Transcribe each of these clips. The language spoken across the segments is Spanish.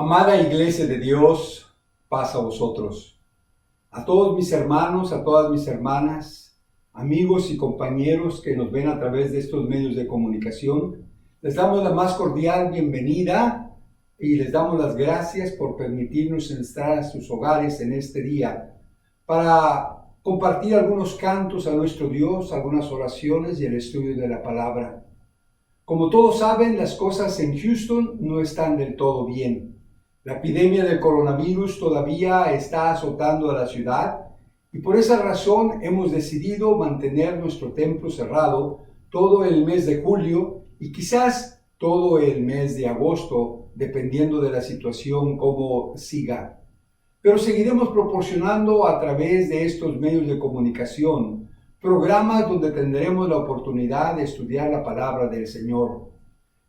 Amada Iglesia de Dios, paz a vosotros. A todos mis hermanos, a todas mis hermanas, amigos y compañeros que nos ven a través de estos medios de comunicación, les damos la más cordial bienvenida y les damos las gracias por permitirnos entrar a sus hogares en este día para compartir algunos cantos a nuestro Dios, algunas oraciones y el estudio de la palabra. Como todos saben, las cosas en Houston no están del todo bien. La epidemia del coronavirus todavía está azotando a la ciudad y por esa razón hemos decidido mantener nuestro templo cerrado todo el mes de julio y quizás todo el mes de agosto, dependiendo de la situación cómo siga. Pero seguiremos proporcionando a través de estos medios de comunicación programas donde tendremos la oportunidad de estudiar la palabra del Señor.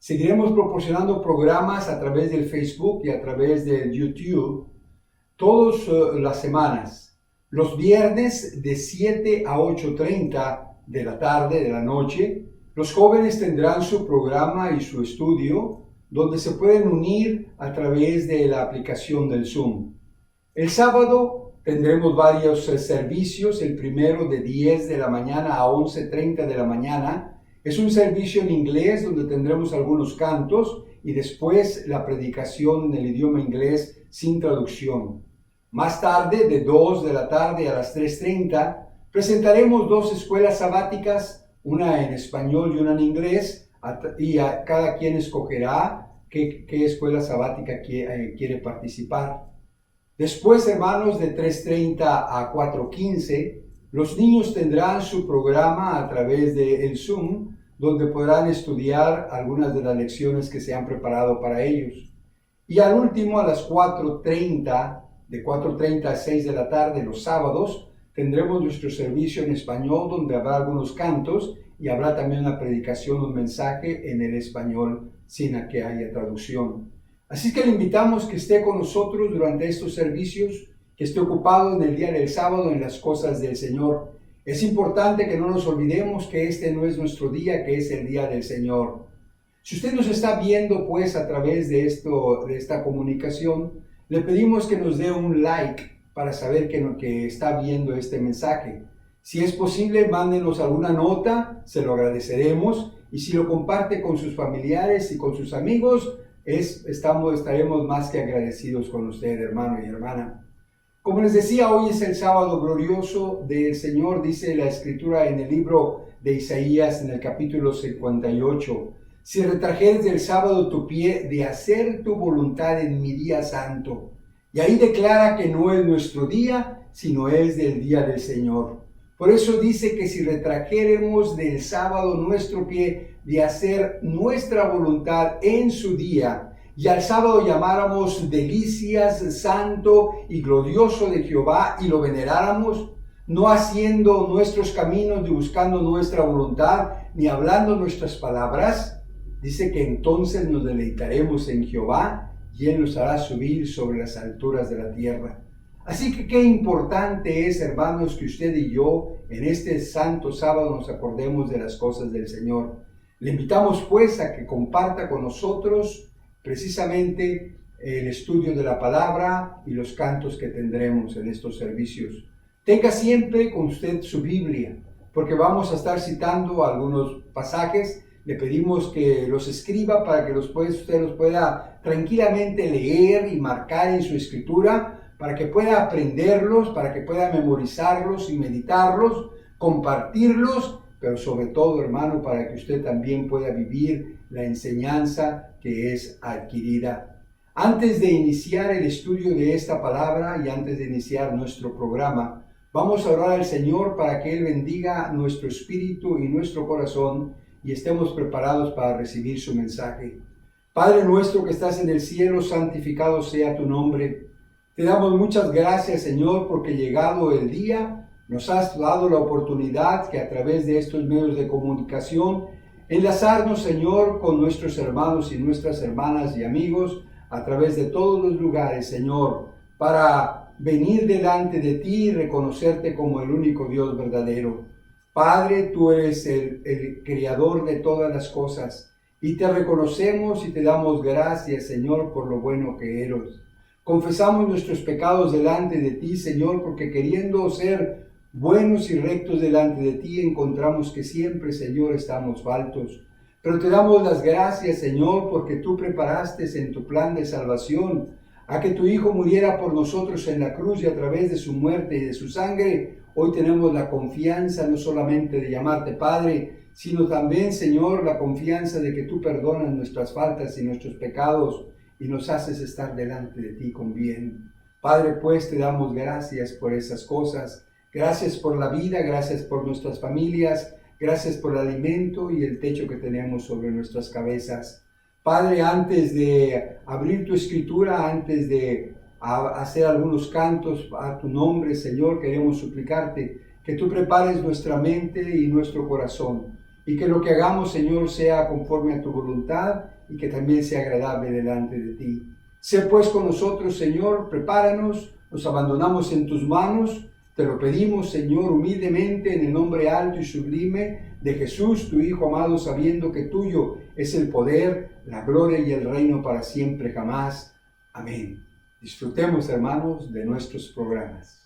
Seguiremos proporcionando programas a través del Facebook y a través del YouTube todas las semanas. Los viernes de 7 a 8:30 de la tarde, de la noche, los jóvenes tendrán su programa y su estudio donde se pueden unir a través de la aplicación del Zoom. El sábado tendremos varios servicios, el primero de 10 de la mañana a 11:30 de la mañana. Es un servicio en inglés donde tendremos algunos cantos y después la predicación en el idioma inglés sin traducción. Más tarde, de 2 de la tarde a las 3:30, presentaremos dos escuelas sabáticas, una en español y una en inglés, y cada quien escogerá qué escuela sabática quiere participar. Después, hermanos, de 3:30 a 4:15, los niños tendrán su programa a través del Zoom, donde podrán estudiar algunas de las lecciones que se han preparado para ellos. Y al último, a las 4:30, de 4:30 a 6 de la tarde, los sábados, tendremos nuestro servicio en español, donde habrá algunos cantos y habrá también una predicación, un mensaje en el español, sin que haya traducción. Así que le invitamos que esté con nosotros durante estos servicios, que esté ocupado en el día del sábado en las cosas del Señor. Es importante que no nos olvidemos que este no es nuestro día, que es el día del Señor. Si usted nos está viendo pues a través de esta comunicación, le pedimos que nos dé un like para saber que está viendo este mensaje. Si es posible, mándenos alguna nota, se lo agradeceremos, y si lo comparte con sus familiares y con sus amigos, estaremos más que agradecidos con usted, hermano y hermana. Como les decía, hoy es el sábado glorioso del Señor, dice la Escritura en el libro de Isaías, en el capítulo 58. Si retrajeres del sábado tu pie de hacer tu voluntad en mi día santo. Y ahí declara que no es nuestro día, sino es del día del Señor. Por eso dice que si retrajéremos del sábado nuestro pie de hacer nuestra voluntad en su día, y al sábado llamáramos delicias, santo y glorioso de Jehová, y lo veneráramos, no haciendo nuestros caminos ni buscando nuestra voluntad, ni hablando nuestras palabras, dice que entonces nos deleitaremos en Jehová, y Él nos hará subir sobre las alturas de la tierra. Así que qué importante es, hermanos, que usted y yo en este santo sábado nos acordemos de las cosas del Señor. Le invitamos pues a que comparta con nosotros precisamente el estudio de la palabra y los cantos que tendremos en estos servicios. Tenga siempre con usted su Biblia, porque vamos a estar citando algunos pasajes. Le pedimos que los escriba para que usted los pueda tranquilamente leer y marcar en su escritura, para que pueda aprenderlos, para que pueda memorizarlos y meditarlos, compartirlos, pero sobre todo, hermano, para que usted también pueda vivir la enseñanza que es adquirida. Antes de iniciar el estudio de esta palabra y antes de iniciar nuestro programa, vamos a orar al Señor para que Él bendiga nuestro espíritu y nuestro corazón y estemos preparados para recibir su mensaje. Padre nuestro que estás en el cielo, santificado sea tu nombre. Te damos muchas gracias, Señor, porque llegado el día, nos has dado la oportunidad que a través de estos medios de comunicación enlazarnos, Señor, con nuestros hermanos y nuestras hermanas y amigos a través de todos los lugares, Señor, para venir delante de ti y reconocerte como el único Dios verdadero. Padre, tú eres el creador de todas las cosas y te reconocemos y te damos gracias, Señor, por lo bueno que eres. Confesamos nuestros pecados delante de ti, Señor, porque queriendo ser buenos y rectos delante de ti, encontramos que siempre, Señor, estamos faltos. Pero te damos las gracias, Señor, porque tú preparaste en tu plan de salvación a que tu Hijo muriera por nosotros en la cruz, y a través de su muerte y de su sangre, hoy tenemos la confianza no solamente de llamarte Padre, sino también, Señor, la confianza de que tú perdonas nuestras faltas y nuestros pecados y nos haces estar delante de ti con bien. Padre, pues te damos gracias por esas cosas. Gracias por la vida, gracias por nuestras familias, gracias por el alimento y el techo que tenemos sobre nuestras cabezas. Padre, antes de abrir tu escritura, antes de hacer algunos cantos a tu nombre, Señor, queremos suplicarte que tú prepares nuestra mente y nuestro corazón, y que lo que hagamos, Señor, sea conforme a tu voluntad y que también sea agradable delante de ti. Sé pues con nosotros, Señor, prepáranos, nos abandonamos en tus manos. Te lo pedimos, Señor, humildemente, en el nombre alto y sublime de Jesús, tu Hijo amado, sabiendo que tuyo es el poder, la gloria y el reino para siempre, jamás. Amén. Disfrutemos, hermanos, de nuestros programas.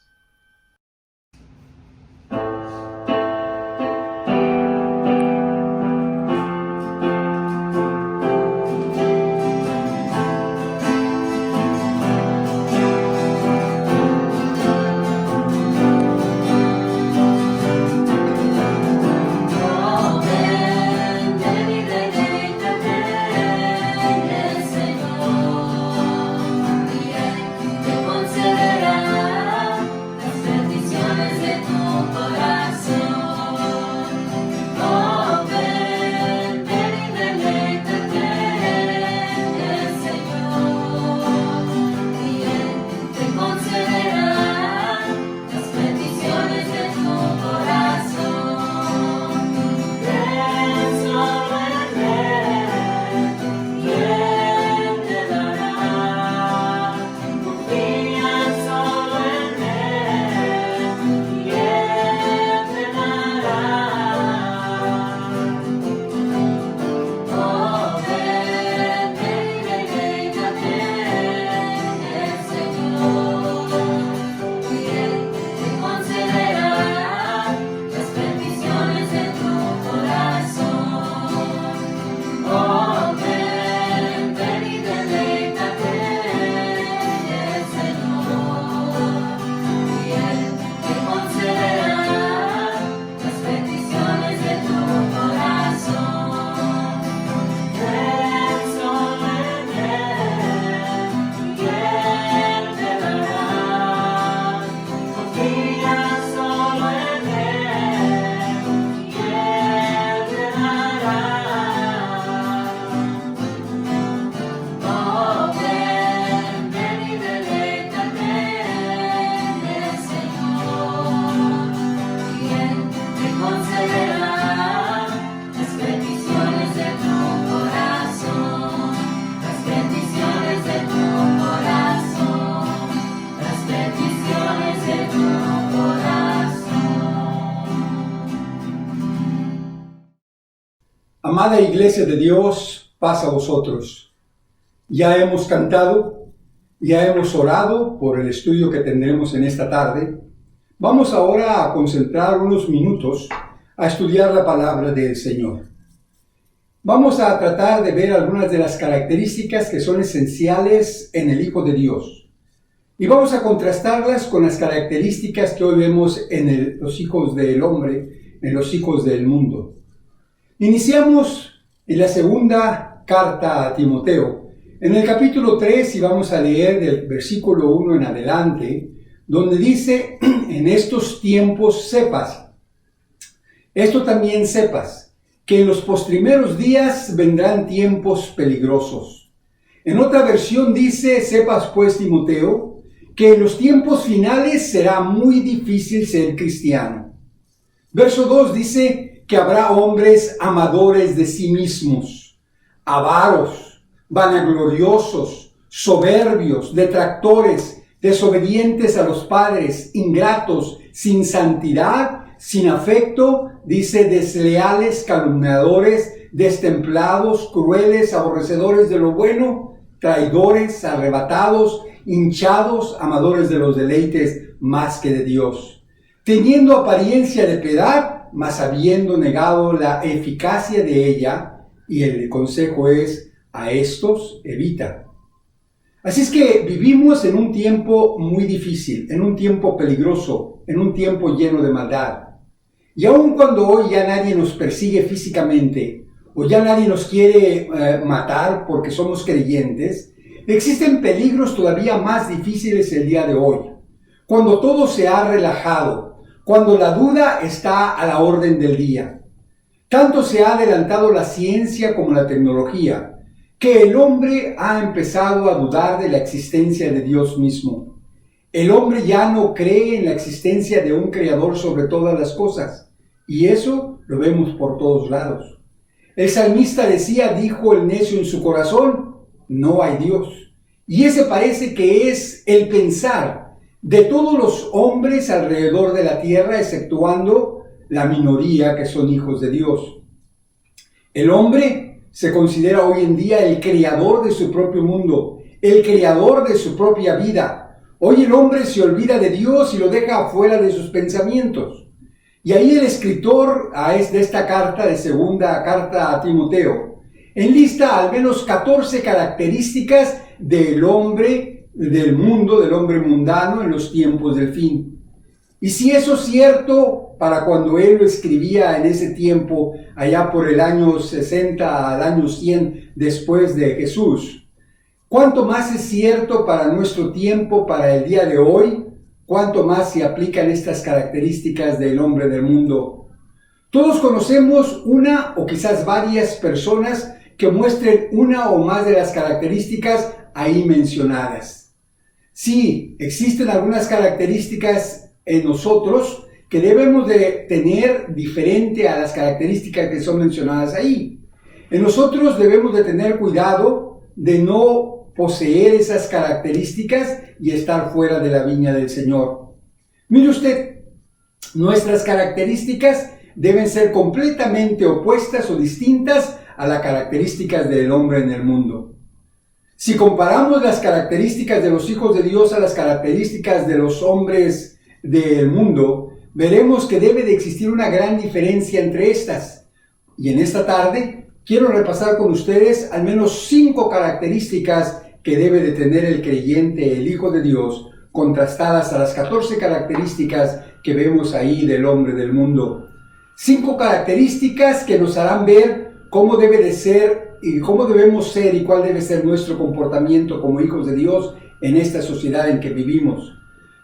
Amada Iglesia de Dios, paz a vosotros. Ya hemos cantado, ya hemos orado por el estudio que tendremos en esta tarde. Vamos ahora a concentrar unos minutos a estudiar la palabra del Señor. Vamos a tratar de ver algunas de las características que son esenciales en el Hijo de Dios. Y vamos a contrastarlas con las características que hoy vemos en los hijos del hombre, en los hijos del mundo. Iniciamos en la segunda carta a Timoteo, en el capítulo 3, y vamos a leer del versículo 1 en adelante, donde dice: en estos tiempos sepas, esto también sepas, que en los postrimeros días vendrán tiempos peligrosos. En otra versión dice: sepas pues, Timoteo, que en los tiempos finales será muy difícil ser cristiano. Verso 2 dice que habrá hombres amadores de sí mismos, avaros, vanagloriosos, soberbios, detractores, desobedientes a los padres, ingratos, sin santidad, sin afecto, dice, desleales, calumniadores, destemplados, crueles, aborrecedores de lo bueno, traidores, arrebatados, hinchados, amadores de los deleites más que de Dios, teniendo apariencia de piedad, mas habiendo negado la eficacia de ella, y el consejo es: a estos evita. Así es que vivimos en un tiempo muy difícil, en un tiempo peligroso, en un tiempo lleno de maldad. Y aun cuando hoy ya nadie nos persigue físicamente, o ya nadie nos quiere matar porque somos creyentes, existen peligros todavía más difíciles el día de hoy, cuando todo se ha relajado, cuando la duda está a la orden del día. Tanto se ha adelantado la ciencia como la tecnología, que el hombre ha empezado a dudar de la existencia de Dios mismo. El hombre ya no cree en la existencia de un creador sobre todas las cosas, y eso lo vemos por todos lados. El salmista dijo el necio en su corazón: no hay Dios. Y ese parece que es el pensar de todos los hombres alrededor de la tierra, exceptuando la minoría que son hijos de Dios. El hombre se considera hoy en día el creador de su propio mundo, el creador de su propia vida. Hoy el hombre se olvida de Dios y lo deja afuera de sus pensamientos. Y ahí el escritor de esta carta, de segunda carta a Timoteo, enlista al menos 14 características del hombre, del mundo, del hombre mundano en los tiempos del fin. Y si eso es cierto para cuando él lo escribía en ese tiempo, allá por el año 60 al año 100 después de Jesús, ¿cuánto más es cierto para nuestro tiempo, para el día de hoy? ¿Cuánto más se aplican estas características del hombre del mundo? Todos conocemos una o quizás varias personas que muestren una o más de las características ahí mencionadas. Sí, existen algunas características en nosotros que debemos de tener diferente a las características que son mencionadas ahí. En nosotros debemos de tener cuidado de no poseer esas características y estar fuera de la viña del Señor. Mire usted, nuestras características deben ser completamente opuestas o distintas a las características del hombre en el mundo. Si comparamos las características de los hijos de Dios a las características de los hombres del mundo, veremos que debe de existir una gran diferencia entre estas. Y en esta tarde quiero repasar con ustedes al menos 5 características que debe de tener el creyente, el Hijo de Dios, contrastadas a las 14 características que vemos ahí del hombre del mundo. 5 características que nos harán ver cómo debe de ser y cómo debemos ser y cuál debe ser nuestro comportamiento como hijos de Dios en esta sociedad en que vivimos.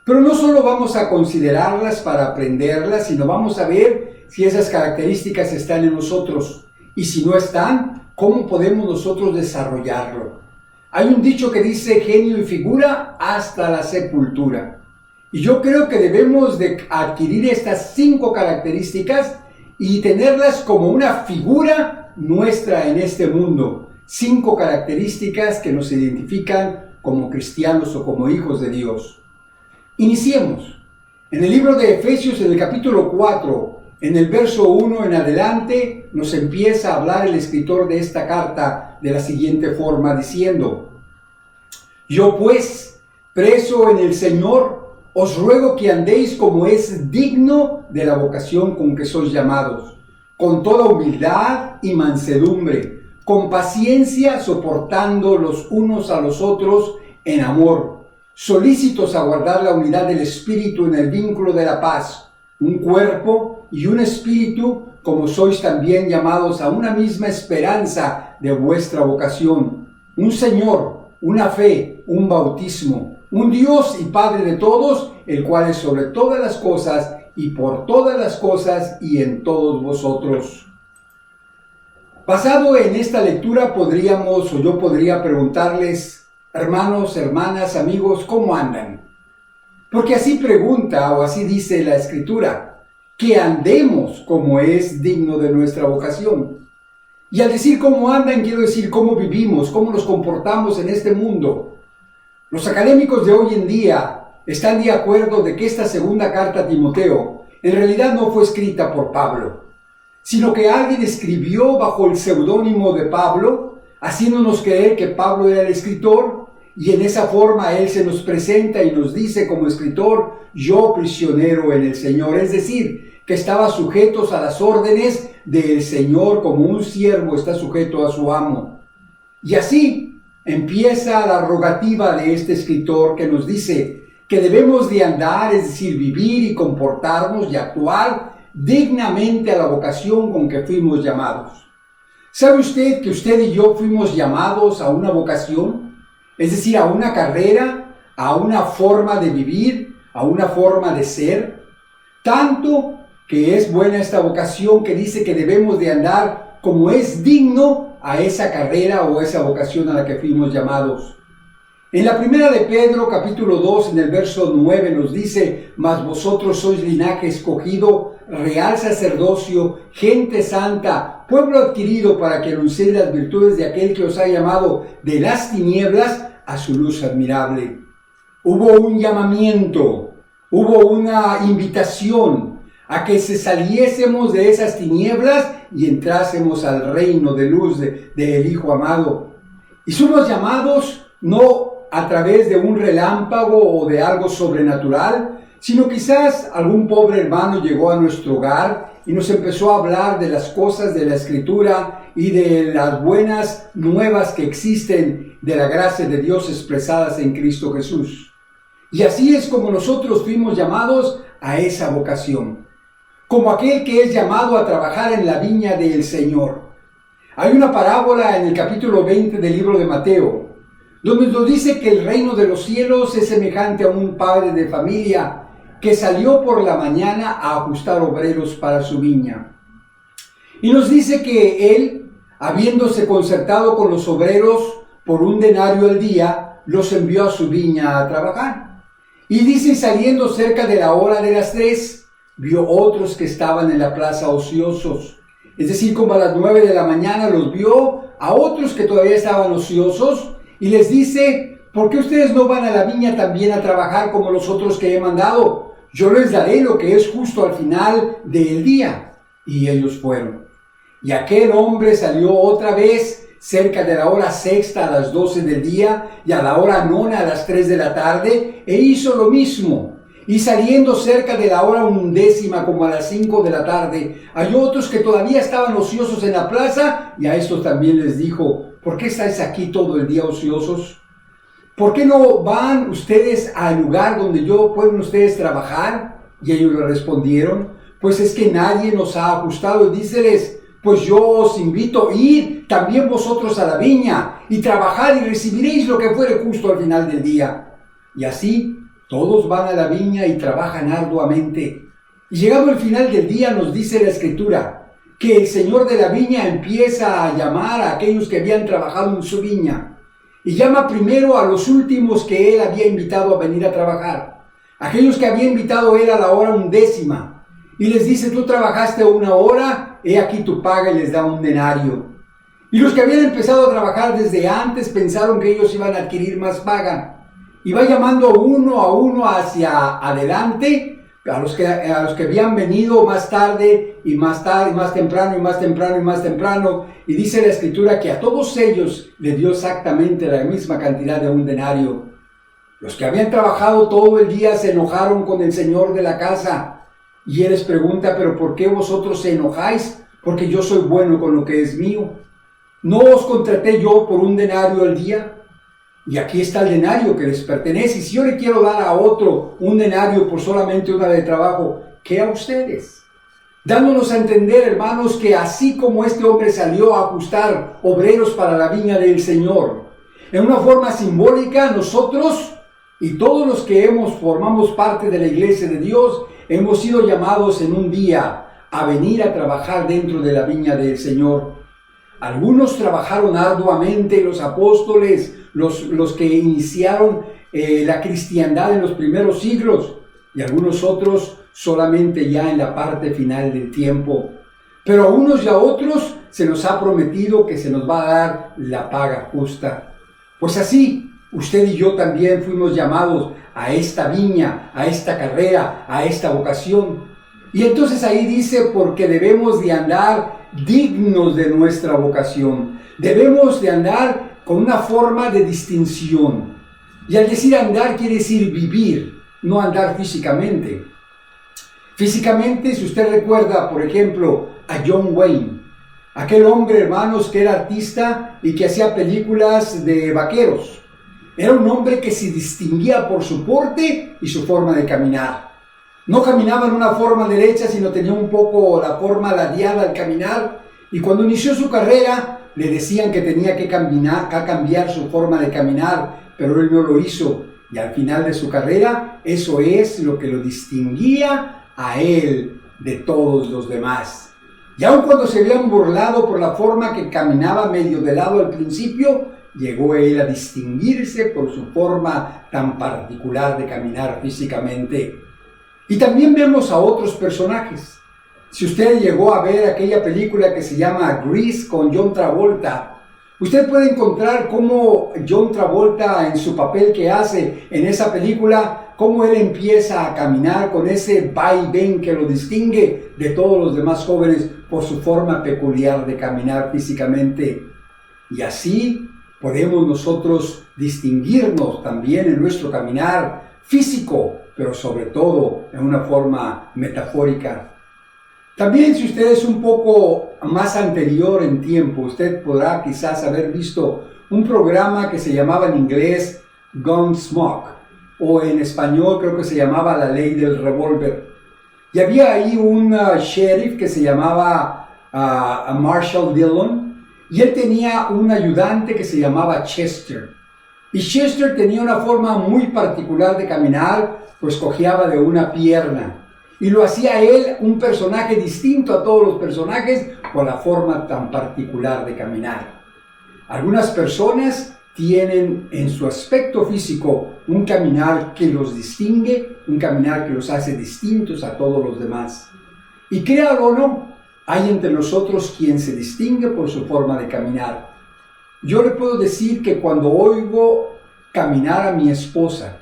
Pero no solo vamos a considerarlas para aprenderlas, sino vamos a ver si esas características están en nosotros. Y si no están, ¿cómo podemos nosotros desarrollarlo? Hay un dicho que dice: genio y figura hasta la sepultura. Y yo creo que debemos de adquirir estas 5 características y tenerlas como una figura nuestra en este mundo. 5 características que nos identifican como cristianos o como hijos de Dios. Iniciemos. En el libro de Efesios, en el capítulo 4, en el verso 1 en adelante, nos empieza a hablar el escritor de esta carta de la siguiente forma, diciendo: yo pues, preso en el Señor, os ruego que andéis como es digno de la vocación con que sois llamados, con toda humildad y mansedumbre, con paciencia soportando los unos a los otros en amor, solícitos a guardar la unidad del Espíritu en el vínculo de la paz, un cuerpo y un espíritu, como sois también llamados a una misma esperanza de vuestra vocación, un Señor, una fe, un bautismo, un Dios y Padre de todos, el cual es sobre todas las cosas y por todas las cosas y en todos vosotros. Basado en esta lectura yo podría preguntarles: hermanos, hermanas, amigos, ¿cómo andan? Porque así pregunta o así dice la Escritura, que andemos como es digno de nuestra vocación. Y al decir cómo andan, quiero decir cómo vivimos, cómo nos comportamos en este mundo. Los académicos de hoy en día están de acuerdo de que esta segunda carta a Timoteo en realidad no fue escrita por Pablo. sino que alguien escribió bajo el seudónimo de Pablo, haciéndonos creer que Pablo era el escritor, y en esa forma él se nos presenta y nos dice como escritor: yo prisionero en el Señor, es decir, que estaba sujetos a las órdenes del Señor como un siervo está sujeto a su amo. Y así empieza la rogativa de este escritor que nos dice que debemos de andar, es decir, vivir y comportarnos y actuar dignamente a la vocación con que fuimos llamados. ¿Sabe usted que usted y yo fuimos llamados a una vocación? Es decir, a una carrera, a una forma de vivir, a una forma de ser. Tanto que es buena esta vocación que dice que debemos de andar como es digno a esa carrera o esa vocación a la que fuimos llamados. En la primera de Pedro, capítulo 2, en el verso 9 nos dice: mas vosotros sois linaje escogido, real sacerdocio, gente santa, pueblo adquirido para que anunciéis las virtudes de aquel que os ha llamado de las tinieblas a su luz admirable. Hubo un llamamiento, hubo una invitación a que se saliésemos de esas tinieblas y entrásemos al reino de luz del Hijo amado. Y somos llamados no a través de un relámpago o de algo sobrenatural, sino quizás algún pobre hermano llegó a nuestro hogar y nos empezó a hablar de las cosas de la Escritura y de las buenas nuevas que existen de la gracia de Dios expresadas en Cristo Jesús. Y así es como nosotros fuimos llamados a esa vocación, como aquel que es llamado a trabajar en la viña del Señor. Hay una parábola en el capítulo 20 del libro de Mateo, donde nos dice que el reino de los cielos es semejante a un padre de familia que salió por la mañana a ajustar obreros para su viña. Y nos dice que él, habiéndose concertado con los obreros por un denario al día, los envió a su viña a trabajar. Y dice, saliendo cerca de la hora de las 3, vio otros que estaban en la plaza ociosos. Es decir, como a las 9 de la mañana los vio a otros que todavía estaban ociosos y les dice: ¿por qué ustedes no van a la viña también a trabajar como los otros que he mandado? Yo les daré lo que es justo al final del día. Y ellos fueron. Y aquel hombre salió otra vez cerca de la hora sexta a las 12 del día y a la hora nona a las 3 de la tarde, e hizo lo mismo. Y saliendo cerca de la hora undécima, como a las 5 de la tarde, hay otros que todavía estaban ociosos en la plaza, y a estos también les dijo: ¿por qué estáis aquí todo el día ociosos? ¿Por qué no van ustedes al lugar donde pueden ustedes trabajar? Y ellos le respondieron: pues es que nadie nos ha ajustado. Y díceles: pues yo os invito a ir también vosotros a la viña y trabajar, y recibiréis lo que fuere justo al final del día. Y así todos van a la viña y trabajan arduamente. Y llegado el final del día, nos dice la Escritura que el Señor de la viña empieza a llamar a aquellos que habían trabajado en su viña. Y llama primero a los últimos que él había invitado a venir a trabajar. Aquellos que había invitado él a la hora undécima. Y les dice: tú trabajaste 1 hora, he aquí tu paga, y les da un denario. Y los que habían empezado a trabajar desde antes pensaron que ellos iban a adquirir más paga. Y va llamando uno a uno hacia adelante, a los que habían venido más tarde, y más temprano, y más temprano, y más temprano. Y dice la Escritura que a todos ellos le dio exactamente la misma cantidad de un denario. Los que habían trabajado todo el día se enojaron con el señor de la casa. Y él les pregunta: ¿pero por qué vosotros se enojáis? Porque yo soy bueno con lo que es mío. ¿No os contraté yo por un denario al día? Y aquí está el denario que les pertenece. Y si yo le quiero dar a otro un denario por solamente 1 hora de trabajo, ¿qué a ustedes? Dándonos a entender, hermanos, que así como este hombre salió a ajustar obreros para la viña del Señor, en una forma simbólica, nosotros y todos los que formamos parte de la iglesia de Dios, hemos sido llamados en un día a venir a trabajar dentro de la viña del Señor. Algunos trabajaron arduamente, los apóstoles, los que iniciaron la cristiandad en los primeros siglos, y algunos otros solamente ya en la parte final del tiempo. Pero a unos y a otros se nos ha prometido que se nos va a dar la paga justa. Pues así, usted y yo también fuimos llamados a esta viña, a esta carrera, a esta vocación. Y entonces ahí dice, porque debemos de andar dignos de nuestra vocación. Debemos de andar con una forma de distinción. Y al decir andar quiere decir vivir, no andar físicamente. Físicamente, si usted recuerda, por ejemplo, a John Wayne, aquel hombre, hermanos, que era artista y que hacía películas de vaqueros. Era un hombre que se distinguía por su porte y su forma de caminar. No caminaba en una forma derecha, sino tenía un poco la forma ladeada al caminar. Y cuando inició su carrera, le decían que tenía que cambiar su forma de caminar, pero él no lo hizo. Y al final de su carrera, eso es lo que lo distinguía a él de todos los demás. Y aun cuando se habían burlado por la forma que caminaba medio de lado al principio, llegó él a distinguirse por su forma tan particular de caminar físicamente. Y también vemos a otros personajes. Si usted llegó a ver aquella película que se llama Grease con John Travolta, usted puede encontrar cómo John Travolta, en su papel que hace en esa película, cómo él empieza a caminar con ese vaivén que lo distingue de todos los demás jóvenes por su forma peculiar de caminar físicamente. Y así podemos nosotros distinguirnos también en nuestro caminar físico, pero sobre todo en una forma metafórica. También, si usted es un poco más anterior en tiempo, usted podrá quizás haber visto un programa que se llamaba en inglés Gunsmoke, o en español creo que se llamaba La Ley del Revólver. Y había ahí un sheriff que se llamaba Marshall Dillon, y él tenía un ayudante que se llamaba Chester. Y Chester tenía una forma muy particular de caminar, pues cojeaba de una pierna. Y lo hacía él un personaje distinto a todos los personajes por la forma tan particular de caminar. Algunas personas tienen en su aspecto físico un caminar que los distingue, un caminar que los hace distintos a todos los demás. Y créalo o no, hay entre nosotros quien se distingue por su forma de caminar. Yo le puedo decir que cuando oigo caminar a mi esposa,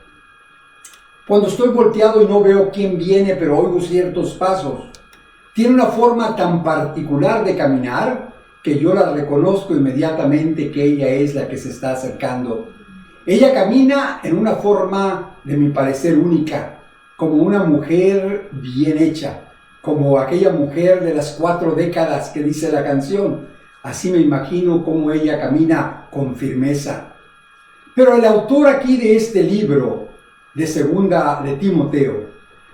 cuando estoy volteado y no veo quién viene, pero oigo ciertos pasos, tiene una forma tan particular de caminar que yo la reconozco inmediatamente que ella es la que se está acercando. Ella camina en una forma, de mi parecer, única, como una mujer bien hecha, como aquella mujer de las 4 décadas que dice la canción. Así me imagino cómo ella camina con firmeza. Pero el autor aquí de este libro, de segunda de Timoteo,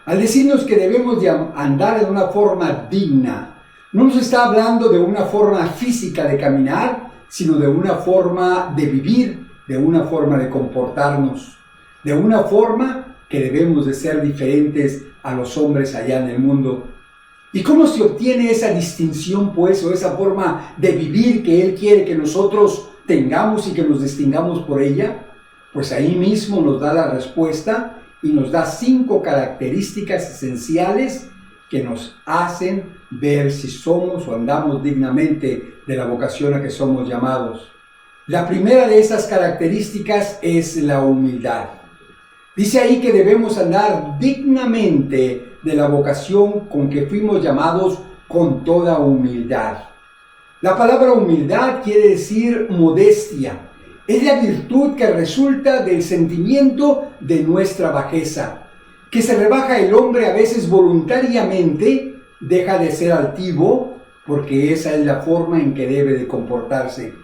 al decirnos que debemos de andar en una forma digna, no nos está hablando de una forma física de caminar, sino de una forma de vivir, de una forma de comportarnos, de una forma que debemos de ser diferentes a los hombres allá en el mundo. ¿Y cómo se obtiene esa distinción, pues, o esa forma de vivir que Él quiere que nosotros tengamos y que nos distingamos por ella? Pues ahí mismo nos da la respuesta y nos da 5 características esenciales que nos hacen ver si somos o andamos dignamente de la vocación a que somos llamados. La primera de esas características es la humildad. Dice ahí que debemos andar dignamente de la vocación con que fuimos llamados con toda humildad. La palabra humildad quiere decir modestia. Es la virtud que resulta del sentimiento de nuestra bajeza, que se rebaja el hombre a veces voluntariamente, deja de ser altivo, porque esa es la forma en que debe de comportarse.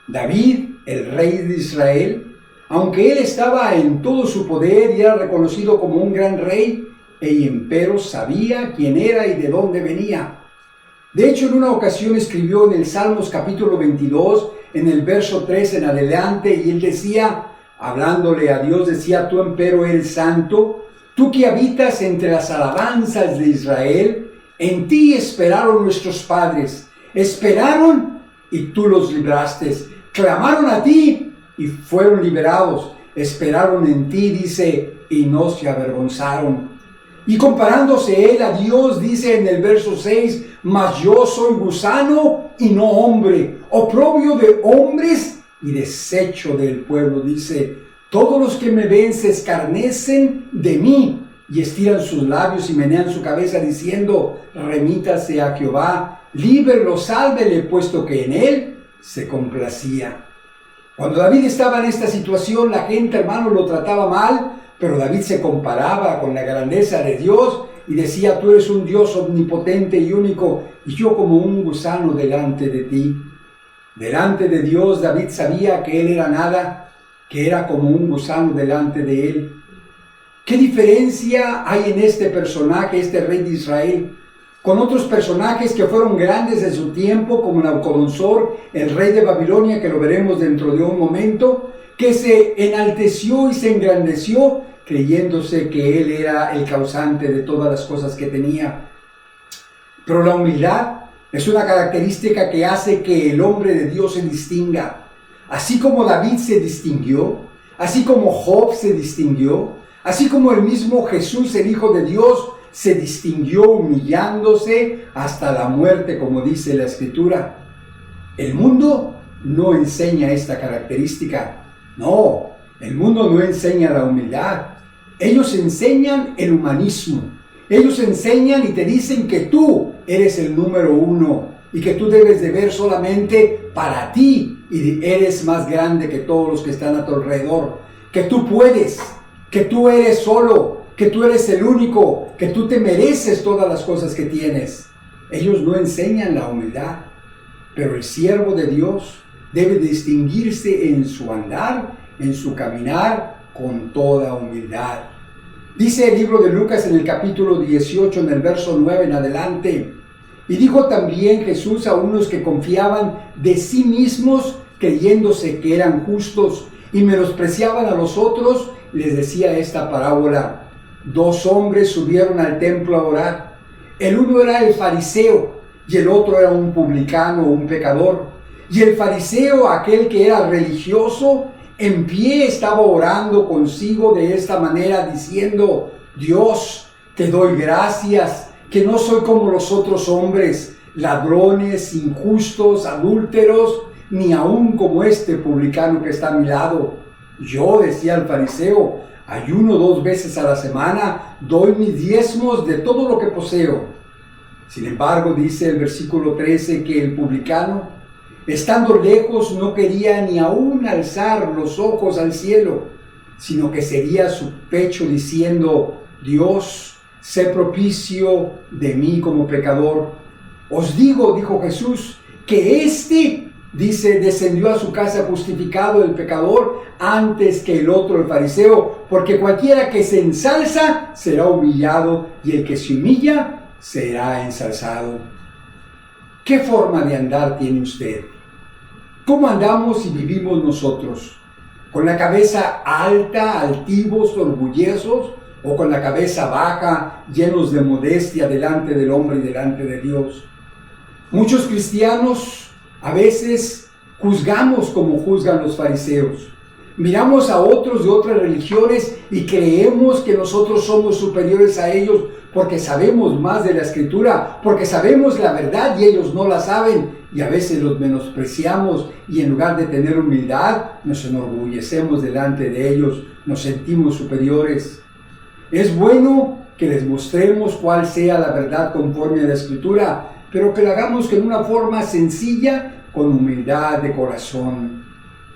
David, el rey de Israel, aunque él estaba en todo su poder y era reconocido como un gran rey, empero sabía quién era y de dónde venía. De hecho, en una ocasión escribió en el Salmos capítulo 22, en el verso 3 en adelante, y él decía, hablándole a Dios, decía: tú empero eres santo, tú que habitas entre las alabanzas de Israel, en ti esperaron nuestros padres, esperaron y tú los libraste, clamaron a ti y fueron liberados, esperaron en ti, dice, y no se avergonzaron. Y comparándose él a Dios, dice en el verso 6, mas yo soy gusano y no hombre, oprobio de hombres y desecho del pueblo. Dice, todos los que me ven se escarnecen de mí, y estiran sus labios y menean su cabeza diciendo: remítase a Jehová, líbrelo, sálvele, puesto que en él se complacía. Cuando David estaba en esta situación, la gente, hermano, lo trataba mal, pero David se comparaba con la grandeza de Dios y decía: tú eres un Dios omnipotente y único, y yo como un gusano delante de ti. Delante de Dios, David sabía que él era nada, que era como un gusano delante de él. ¿Qué diferencia hay en este personaje, este rey de Israel, con otros personajes que fueron grandes en su tiempo, como Nabucodonosor, el rey de Babilonia, que lo veremos dentro de un momento, que se enalteció y se engrandeció, creyéndose que él era el causante de todas las cosas que tenía? Pero la humildad es una característica que hace que el hombre de Dios se distinga. Así como David se distinguió, así como Job se distinguió, así como el mismo Jesús, el Hijo de Dios, se distinguió humillándose hasta la muerte, como dice la Escritura. El mundo no enseña esta característica. No, el mundo no enseña la humildad. Ellos enseñan el humanismo. Ellos enseñan y te dicen que tú eres el número uno y que tú debes de ver solamente para ti y eres más grande que todos los que están a tu alrededor, que tú puedes, que tú eres solo, que tú eres el único, que tú te mereces todas las cosas que tienes. Ellos no enseñan la humildad, pero el siervo de Dios debe distinguirse en su andar, en su caminar, con toda humildad. Dice el libro de Lucas en el capítulo 18, en el verso 9 en adelante: y dijo también Jesús a unos que confiaban de sí mismos, creyéndose que eran justos, y menospreciaban a los otros, les decía esta parábola: dos hombres subieron al templo a orar. El uno era el fariseo, y el otro era un publicano, un pecador. Y el fariseo, aquel que era religioso, en pie estaba orando consigo de esta manera, diciendo: Dios, te doy gracias, que no soy como los otros hombres, ladrones, injustos, adúlteros, ni aun como este publicano que está a mi lado. Yo, decía el fariseo, ayuno 2 veces a la semana, doy mis diezmos de todo lo que poseo. Sin embargo, dice el versículo 13, que el publicano, estando lejos, no quería ni aún alzar los ojos al cielo, sino que sería su pecho diciendo: Dios, sé propicio de mí como pecador. Os digo, dijo Jesús, que dice, descendió a su casa justificado el pecador antes que el otro, el fariseo, porque cualquiera que se ensalza será humillado, y el que se humilla será ensalzado. ¿Qué forma de andar tiene usted? ¿Cómo andamos y vivimos nosotros? ¿Con la cabeza alta, altivos, orgullosos? ¿O con la cabeza baja, llenos de modestia delante del hombre y delante de Dios? Muchos cristianos a veces juzgamos como juzgan los fariseos. Miramos a otros de otras religiones y creemos que nosotros somos superiores a ellos porque sabemos más de la Escritura, porque sabemos la verdad y ellos no la saben, y a veces los menospreciamos y en lugar de tener humildad nos enorgullecemos delante de ellos, nos sentimos superiores. Es bueno que les mostremos cuál sea la verdad conforme a la Escritura, pero que lo hagamos en una forma sencilla, con humildad de corazón.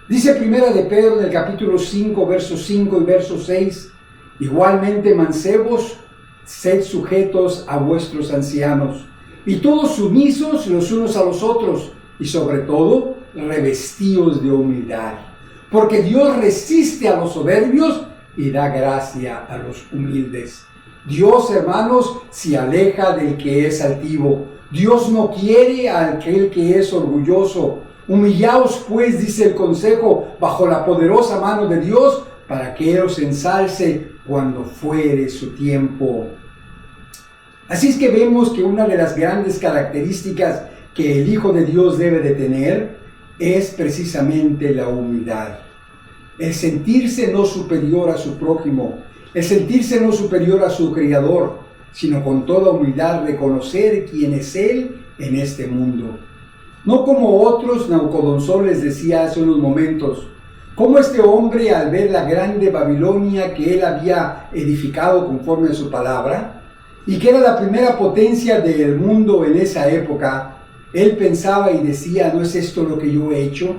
Dice Primera de Pedro en el capítulo 5, versos 5 y verso 6, igualmente mancebos, sed sujetos a vuestros ancianos, y todos sumisos los unos a los otros, y sobre todo revestidos de humildad, porque Dios resiste a los soberbios y da gracia a los humildes. Dios, hermanos, se aleja del que es altivo. Dios no quiere a aquel que es orgulloso. Humillaos pues, dice el consejo, bajo la poderosa mano de Dios, para que Él os ensalce cuando fuere su tiempo. Así es que vemos que una de las grandes características que el Hijo de Dios debe de tener es precisamente la humildad. El sentirse no superior a su prójimo, el sentirse no superior a su Creador, sino con toda humildad reconocer quién es Él en este mundo. No como otros, Nabucodonosor les decía hace unos momentos, Cómo este hombre, al ver la grande Babilonia que él había edificado conforme a su palabra, y que era la primera potencia del mundo en esa época, él pensaba y decía, ¿no es esto lo que yo he hecho?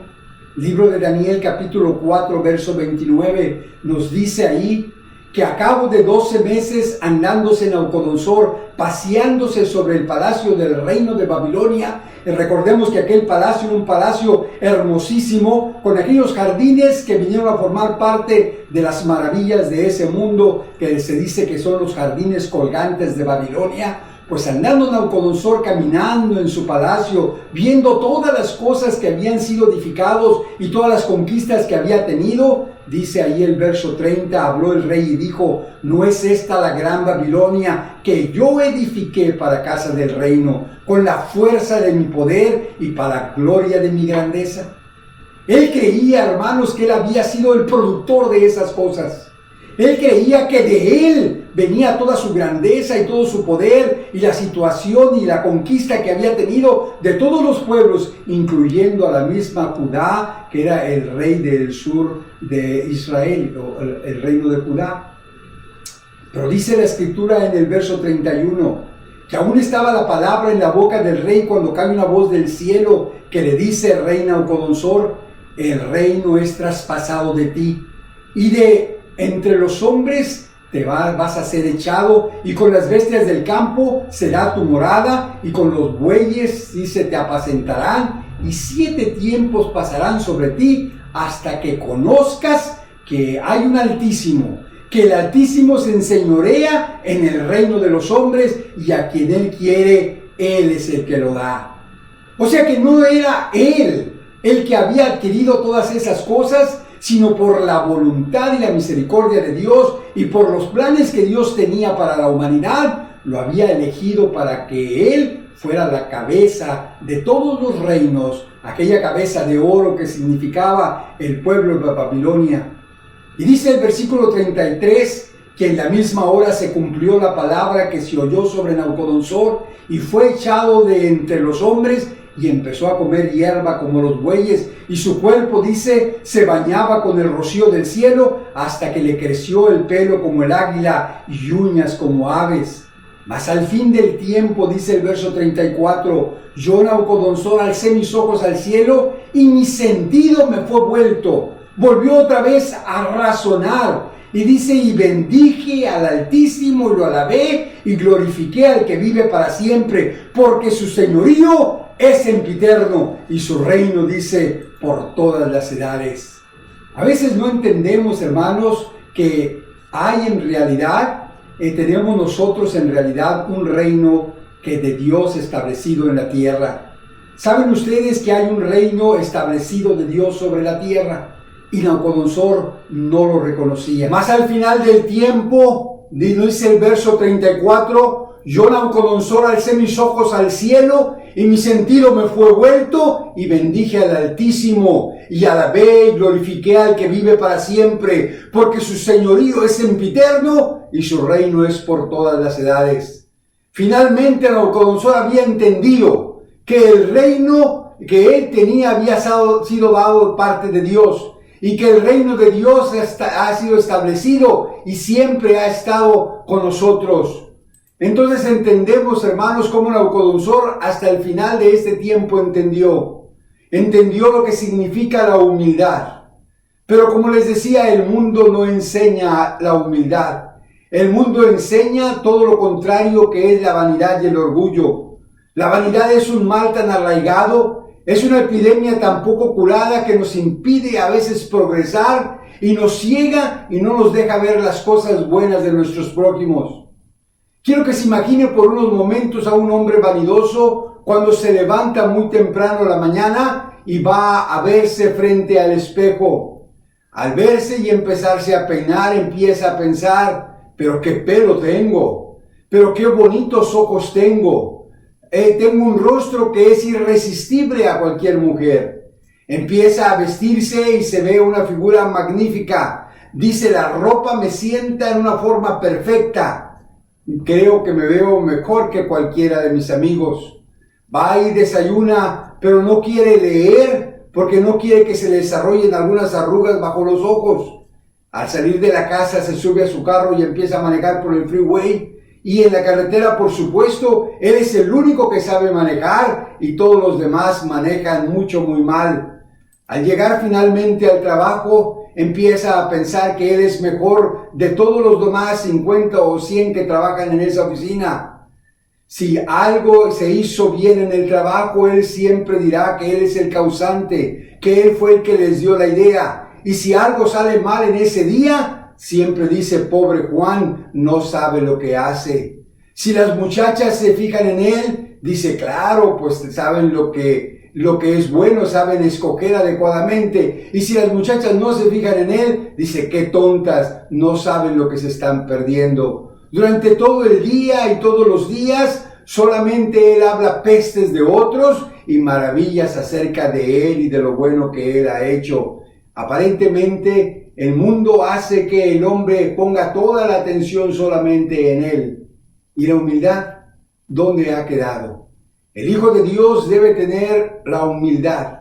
Libro de Daniel capítulo 4, verso 29, nos dice ahí que a cabo de 12 meses andándose Nabucodonosor, paseándose sobre el palacio del reino de Babilonia, recordemos que aquel palacio era un palacio hermosísimo, con aquellos jardines que vinieron a formar parte de las maravillas de ese mundo, que se dice que son los jardines colgantes de Babilonia. Pues andando Nabucodonosor caminando en su palacio, viendo todas las cosas que habían sido edificados y todas las conquistas que había tenido, dice ahí el verso 30, habló el rey y dijo, ¿no es esta la gran Babilonia que yo edifiqué para casa del reino, con la fuerza de mi poder y para la gloria de mi grandeza? Él creía, hermanos, que él había sido el productor de esas cosas. Él creía que de él venía toda su grandeza y todo su poder y la situación y la conquista que había tenido de todos los pueblos, incluyendo a la misma Judá, que era el rey del sur de Israel, o el reino de Judá. Pero dice la escritura en el verso 31, que aún estaba la palabra en la boca del rey cuando cae una voz del cielo que le dice al rey Nabucodonosor, el reino es traspasado de ti y de entre los hombres vas a ser echado, y con las bestias del campo será tu morada, y con los bueyes, dice, te apacentarán, y 7 tiempos pasarán sobre ti, hasta que conozcas que hay un Altísimo, que el Altísimo se enseñorea en el reino de los hombres, y a quien Él quiere, Él es el que lo da. O sea que no era Él el que había adquirido todas esas cosas, sino por la voluntad y la misericordia de Dios y por los planes que Dios tenía para la humanidad, lo había elegido para que Él fuera la cabeza de todos los reinos, aquella cabeza de oro que significaba el pueblo de Babilonia. Y dice el versículo 33 que en la misma hora se cumplió la palabra que se oyó sobre Nabucodonosor y fue echado de entre los hombres y empezó a comer hierba como los bueyes, y su cuerpo, dice, se bañaba con el rocío del cielo, hasta que le creció el pelo como el águila y uñas como aves. Mas al fin del tiempo, dice el verso 34, yo Nabucodonosor alcé mis ojos al cielo, y mi sentido me fue vuelto. Volvió otra vez a razonar, y dice, y bendije al Altísimo, y lo alabé, y glorifiqué al que vive para siempre, porque su señorío es sempiterno, y su reino, dice, por todas las edades. A veces no entendemos, hermanos, que hay en realidad, tenemos nosotros en realidad un reino que de Dios establecido en la tierra. ¿Saben ustedes que hay un reino establecido de Dios sobre la tierra? Y Nabucodonosor no lo reconocía. Más al final del tiempo, dice el verso 34, yo Nabucodonosor alcé mis ojos al cielo y mi sentido me fue vuelto y bendije al Altísimo y alabé y glorifiqué al que vive para siempre, porque su señorío es sempiterno y su reino es por todas las edades. Finalmente Nabucodonosor había entendido que el reino que él tenía había sido dado parte de Dios, y que el reino de Dios ha sido establecido y siempre ha estado con nosotros. Entonces entendemos, hermanos, cómo Nabucodonosor hasta el final de este tiempo entendió lo que significa la humildad. Pero como les decía, el mundo no enseña la humildad. El mundo enseña todo lo contrario, que es la vanidad y el orgullo. La vanidad es un mal tan arraigado, es una epidemia tan poco curada que nos impide a veces progresar y nos ciega y no nos deja ver las cosas buenas de nuestros prójimos. Quiero que se imagine por unos momentos a un hombre vanidoso cuando se levanta muy temprano a la mañana y va a verse frente al espejo. Al verse y empezarse a peinar, empieza a pensar, pero qué pelo tengo, pero qué bonitos ojos tengo. Tengo un rostro que es irresistible a cualquier mujer. Empieza a vestirse y se ve una figura magnífica. Dice, la ropa me sienta en una forma perfecta. Creo que me veo mejor que cualquiera de mis amigos. Va y desayuna, pero no quiere leer porque no quiere que se le desarrollen algunas arrugas bajo los ojos. Al salir de la casa se sube a su carro y empieza a manejar por el freeway. Y en la carretera, por supuesto, él es el único que sabe manejar y todos los demás manejan muy mal. Al llegar finalmente al trabajo, empieza a pensar que él es mejor de todos los demás 50 o 100 que trabajan en esa oficina. Si algo se hizo bien en el trabajo, él siempre dirá que él es el causante, que él fue el que les dio la idea. Y si algo sale mal en ese día, siempre dice, pobre Juan, no sabe lo que hace. Si las muchachas se fijan en él, dice, claro, pues saben lo que es bueno, saben escoger adecuadamente. Y si las muchachas no se fijan en él, dice, qué tontas, no saben lo que se están perdiendo. Durante todo el día y todos los días, solamente él habla pestes de otros y maravillas acerca de él y de lo bueno que él ha hecho. Aparentemente, el mundo hace que el hombre ponga toda la atención solamente en él. ¿Y la humildad dónde ha quedado? El Hijo de Dios debe tener la humildad.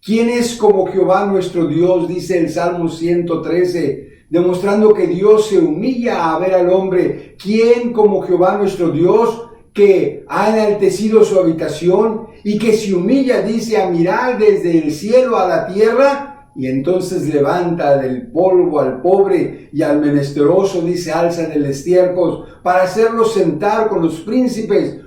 ¿Quién es como Jehová nuestro Dios? Dice el Salmo 113, demostrando que Dios se humilla a ver al hombre. ¿Quién como Jehová nuestro Dios, que ha enaltecido su habitación y que se humilla, dice, a mirar desde el cielo a la tierra? Y entonces levanta del polvo al pobre y al menesteroso, dice, alza del estiércol, para hacerlos sentar con los príncipes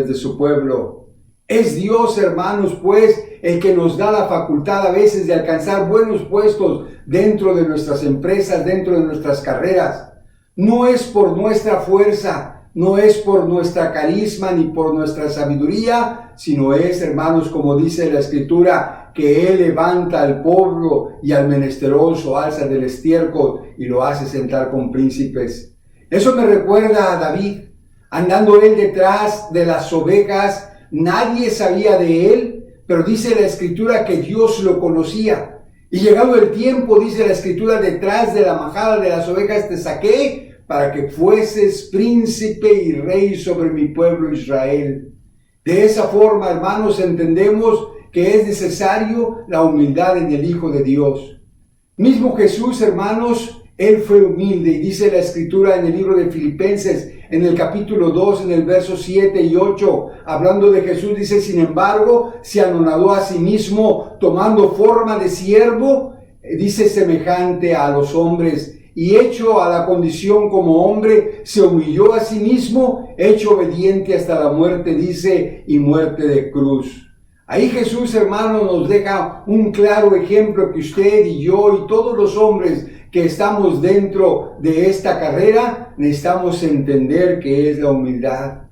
de su pueblo. Es Dios, hermanos, pues, el que nos da la facultad a veces de alcanzar buenos puestos dentro de nuestras empresas, dentro de nuestras carreras. No es por nuestra fuerza, no es por nuestra carisma ni por nuestra sabiduría, sino es, hermanos, como dice la Escritura, que Él levanta al pobre y al menesteroso, alza del estiércol y lo hace sentar con príncipes. Eso me recuerda a David, andando él detrás de las ovejas. Nadie sabía de él, pero dice la Escritura que Dios lo conocía. Y llegado el tiempo, dice la Escritura, detrás de la majada de las ovejas te saqué para que fueses príncipe y rey sobre mi pueblo Israel. De esa forma, hermanos, entendemos que es necesario la humildad en el Hijo de Dios. Mismo Jesús, hermanos, Él fue humilde, y dice la Escritura en el libro de Filipenses, en el capítulo 2, en el verso 7 y 8, hablando de Jesús, dice, sin embargo, se anonadó a sí mismo, tomando forma de siervo, dice, semejante a los hombres, y hecho a la condición como hombre, se humilló a sí mismo, hecho obediente hasta la muerte, dice, y muerte de cruz. Ahí Jesús, hermano, nos deja un claro ejemplo que usted y yo y todos los hombres que estamos dentro de esta carrera necesitamos entender que es la humildad.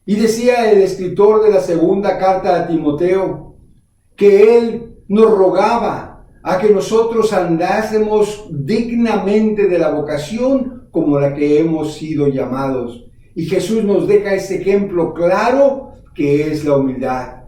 Y decía el escritor de la segunda carta a Timoteo que él nos rogaba a que nosotros andásemos dignamente de la vocación como la que hemos sido llamados. Y Jesús nos deja ese ejemplo claro que es la humildad.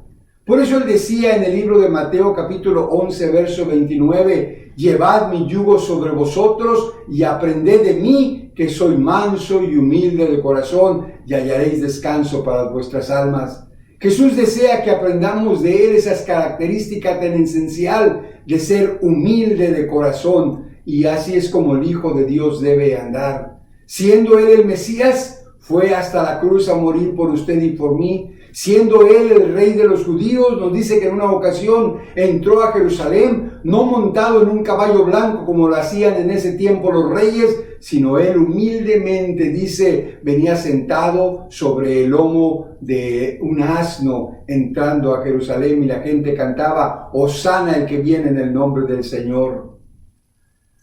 Por eso él decía en el libro de Mateo capítulo 11 verso 29, llevad mi yugo sobre vosotros y aprended de mí, que soy manso y humilde de corazón, y hallaréis descanso para vuestras almas. Jesús desea que aprendamos de él esas características tan esencial de ser humilde de corazón, y así es como el Hijo de Dios debe andar. Siendo él el Mesías, fue hasta la cruz a morir por usted y por mí. Siendo él el rey de los judíos, nos dice que en una ocasión entró a Jerusalén, no montado en un caballo blanco como lo hacían en ese tiempo los reyes, sino él humildemente, dice, venía sentado sobre el lomo de un asno entrando a Jerusalén, y la gente cantaba, Hosana el que viene en el nombre del Señor.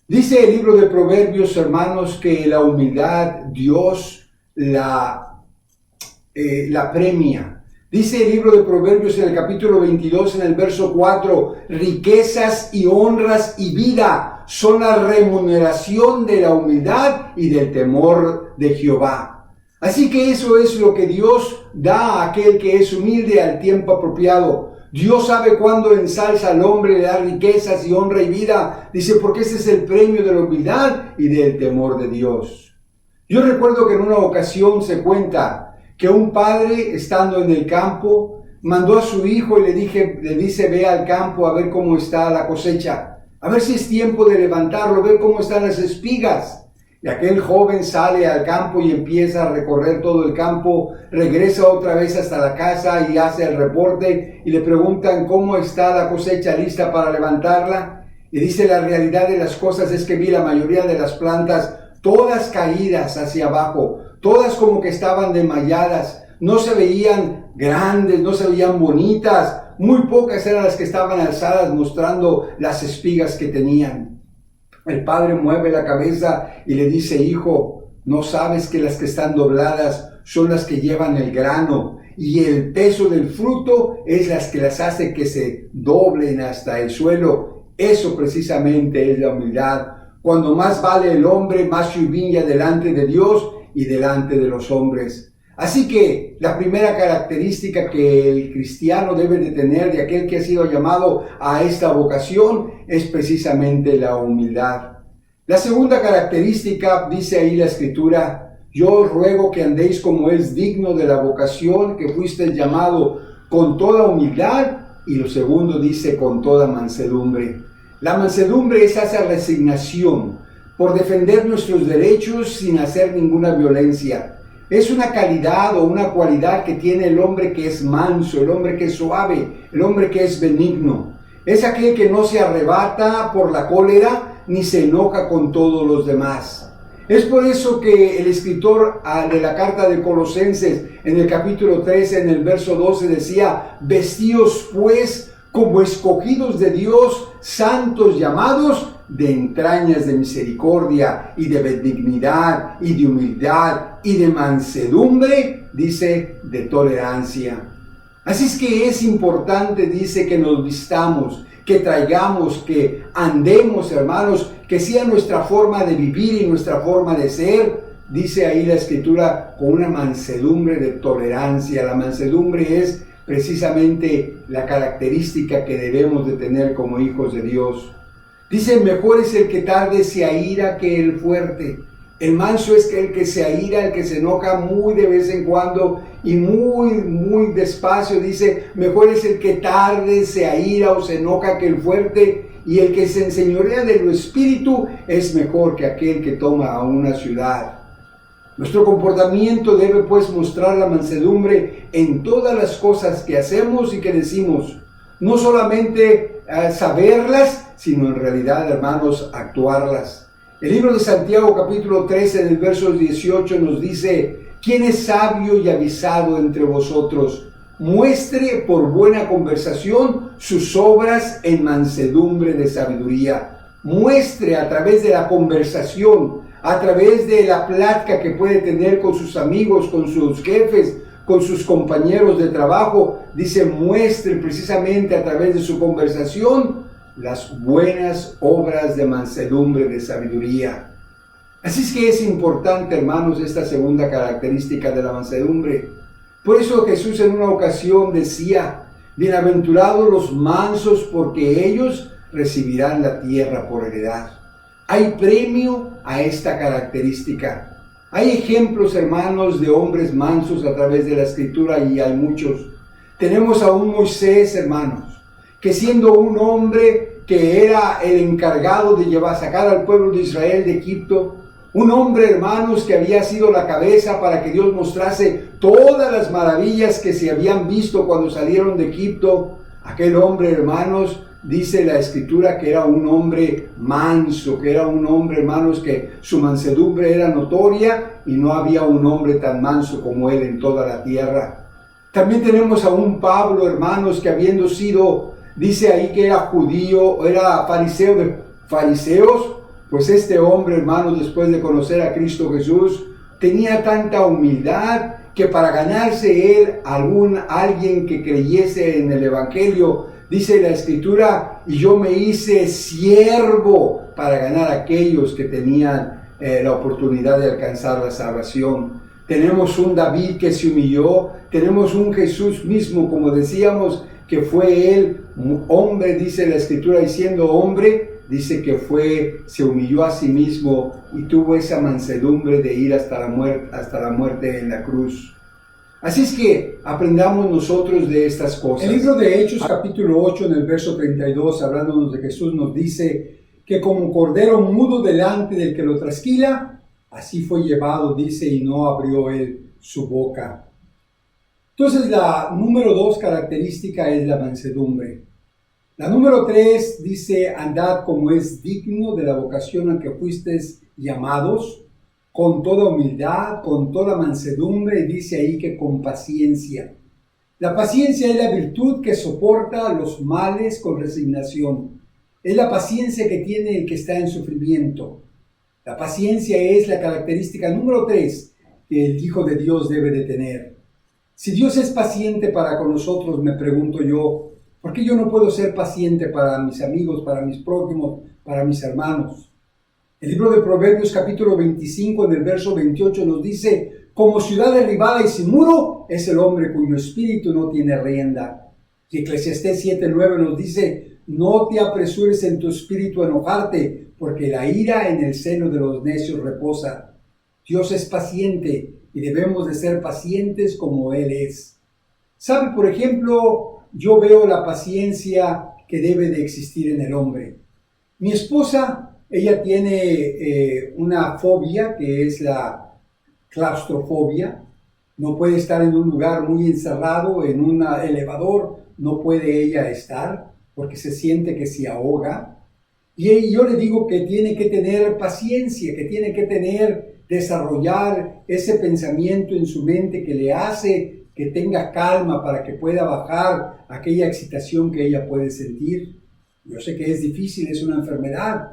Dice el libro de Proverbios, hermanos, que la humildad Dios la premia. Dice el libro de Proverbios en el capítulo 22, en el verso 4, riquezas y honras y vida son la remuneración de la humildad y del temor de Jehová. Así que eso es lo que Dios da a aquel que es humilde al tiempo apropiado. Dios sabe cuándo ensalza al hombre, le da riquezas y honra y vida. Dice, porque ese es el premio de la humildad y del temor de Dios. Yo recuerdo que en una ocasión se cuenta que un padre, estando en el campo, mandó a su hijo y le dice, ve al campo a ver cómo está la cosecha, a ver si es tiempo de levantarlo, ver cómo están las espigas. Y aquel joven sale al campo y empieza a recorrer todo el campo, regresa otra vez hasta la casa y hace el reporte y le preguntan cómo está la cosecha, lista para levantarla. Y dice, la realidad de las cosas es que vi la mayoría de las plantas todas caídas hacia abajo, todas como que estaban desmayadas, no se veían grandes, no se veían bonitas, muy pocas eran las que estaban alzadas mostrando las espigas que tenían. El padre mueve la cabeza y le dice, hijo, ¿no sabes que las que están dobladas son las que llevan el grano? Y el peso del fruto es las que las hace que se doblen hasta el suelo. Eso precisamente es la humildad. Cuando más vale el hombre, más se humilla delante de Dios y delante de los hombres. Así que la primera característica que el cristiano debe de tener de aquel que ha sido llamado a esta vocación es precisamente la humildad. La segunda característica, dice ahí la Escritura, yo os ruego que andéis como es digno de la vocación que fuisteis llamado, con toda humildad, y lo segundo dice con toda mansedumbre. La mansedumbre es esa resignación por defender nuestros derechos sin hacer ninguna violencia. Es una calidad o una cualidad que tiene el hombre que es manso, el hombre que es suave, el hombre que es benigno. Es aquel que no se arrebata por la cólera ni se enoja con todos los demás. Es por eso que el escritor de la carta de Colosenses en el capítulo 13, en el verso 12 decía, vestíos pues como escogidos de Dios, santos llamados, de entrañas de misericordia y de benignidad y de humildad y de mansedumbre, dice, de tolerancia. Así es que es importante, dice, que nos vistamos, que traigamos, que andemos, hermanos, que sea nuestra forma de vivir y nuestra forma de ser, dice ahí la Escritura, con una mansedumbre de tolerancia. La mansedumbre es precisamente la característica que debemos de tener como hijos de Dios. Dice, mejor es el que tarde se aira que el fuerte. El manso es el que se aira, el que se enoja muy de vez en cuando y muy despacio. Dice, mejor es el que tarde se aira o se enoja que el fuerte. Y el que se enseñorea de lo espíritu es mejor que aquel que toma a una ciudad. Nuestro comportamiento debe pues mostrar la mansedumbre en todas las cosas que hacemos y que decimos. No solamente saberlas, sino en realidad, hermanos, actuarlas. El libro de Santiago, capítulo 13, en el verso 18, nos dice, ¿quién es sabio y avisado entre vosotros? Muestre por buena conversación sus obras en mansedumbre de sabiduría. Muestre a través de la conversación, a través de la plática que puede tener con sus amigos, con sus jefes, con sus compañeros de trabajo. Dice, muestre precisamente a través de su conversación las buenas obras de mansedumbre, de sabiduría. Así es que es importante, hermanos, esta segunda característica de la mansedumbre. Por eso Jesús en una ocasión decía, bienaventurados los mansos, porque ellos recibirán la tierra por heredad. Hay premio a esta característica. Hay ejemplos, hermanos, de hombres mansos a través de la Escritura y hay muchos. Tenemos a un Moisés, hermanos, que siendo un hombre que era el encargado de sacar al pueblo de Israel de Egipto, un hombre, hermanos, que había sido la cabeza para que Dios mostrase todas las maravillas que se habían visto cuando salieron de Egipto. Aquel hombre, hermanos, dice la Escritura que era un hombre manso, que era un hombre, hermanos, que su mansedumbre era notoria y no había un hombre tan manso como él en toda la tierra. También tenemos a un Pablo, hermanos, que habiendo sido, dice ahí que era judío, era fariseo de fariseos, pues este hombre, hermanos, después de conocer a Cristo Jesús, tenía tanta humildad que para ganarse él alguien que creyese en el Evangelio, dice la Escritura, y yo me hice siervo para ganar a aquellos que tenían la oportunidad de alcanzar la salvación. Tenemos un David que se humilló, tenemos un Jesús mismo, como decíamos, que fue él hombre, dice la Escritura, y siendo hombre, dice que se humilló a sí mismo y tuvo esa mansedumbre de ir hasta la muerte en la cruz. Así es que aprendamos nosotros de estas cosas. El libro de Hechos, capítulo 8, en el verso 32, hablándonos de Jesús, nos dice que como cordero mudo delante del que lo trasquila, así fue llevado, dice, y no abrió él su boca. Entonces, la número 2 característica es la mansedumbre. La número 3 dice, andad como es digno de la vocación a que fuisteis llamados, con toda humildad, con toda mansedumbre, y dice ahí que con paciencia. La paciencia es la virtud que soporta los males con resignación. Es la paciencia que tiene el que está en sufrimiento. La paciencia es la característica número 3 que el Hijo de Dios debe de tener. Si Dios es paciente para con nosotros, me pregunto yo, ¿por qué yo no puedo ser paciente para mis amigos, para mis prójimos, para mis hermanos? El libro de Proverbios capítulo 25 en el verso 28 nos dice, como ciudad derribada y sin muro es el hombre cuyo espíritu no tiene rienda. Y Eclesiastés 7:9 nos dice, no te apresures en tu espíritu a enojarte, porque la ira en el seno de los necios reposa. Dios es paciente y debemos de ser pacientes como Él es. ¿Sabe? Por ejemplo, yo veo la paciencia que debe de existir en el hombre. Mi esposa, ella tiene una fobia que es la claustrofobia. No puede estar en un lugar muy encerrado, en un elevador, no puede ella estar porque se siente que se ahoga. Y yo le digo que tiene que tener paciencia, que tiene que desarrollar ese pensamiento en su mente que le hace que tenga calma para que pueda bajar aquella excitación que ella puede sentir. Yo sé que es difícil, es una enfermedad,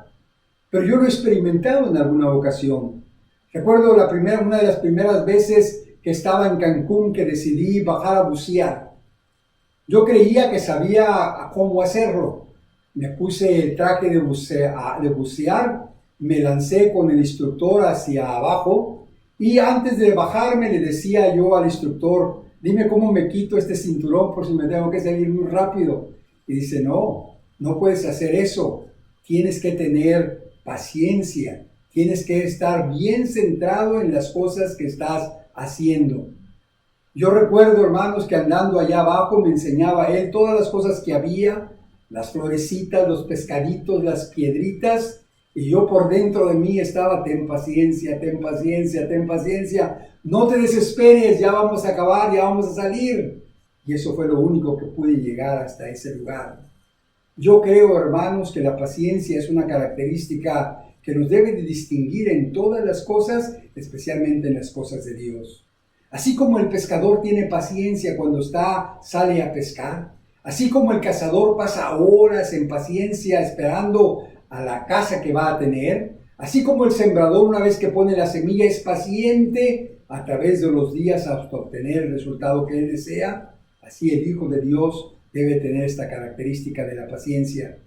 pero yo lo he experimentado en alguna ocasión. Recuerdo una de las primeras veces que estaba en Cancún que decidí bajar a bucear. Yo creía que sabía cómo hacerlo. Me puse el traje de bucear, me lancé con el instructor hacia abajo y antes de bajarme le decía yo al instructor, dime cómo me quito este cinturón por si me tengo que salir muy rápido. Y dice, no puedes hacer eso. Tienes que tener paciencia. Tienes que estar bien centrado en las cosas que estás haciendo. Yo recuerdo, hermanos, que andando allá abajo me enseñaba él todas las cosas que había, las florecitas, los pescaditos, las piedritas, y yo por dentro de mí estaba, ten paciencia, ten paciencia, ten paciencia, no te desesperes, ya vamos a acabar, ya vamos a salir. Y eso fue lo único que pude llegar hasta ese lugar. Yo creo, hermanos, que la paciencia es una característica que nos debe de distinguir en todas las cosas, especialmente en las cosas de Dios. Así como el pescador tiene paciencia cuando sale a pescar, así como el cazador pasa horas en paciencia esperando a la caza que va a tener, así como el sembrador una vez que pone la semilla es paciente a través de los días hasta obtener el resultado que él desea, así el Hijo de Dios debe tener esta característica de la paciencia.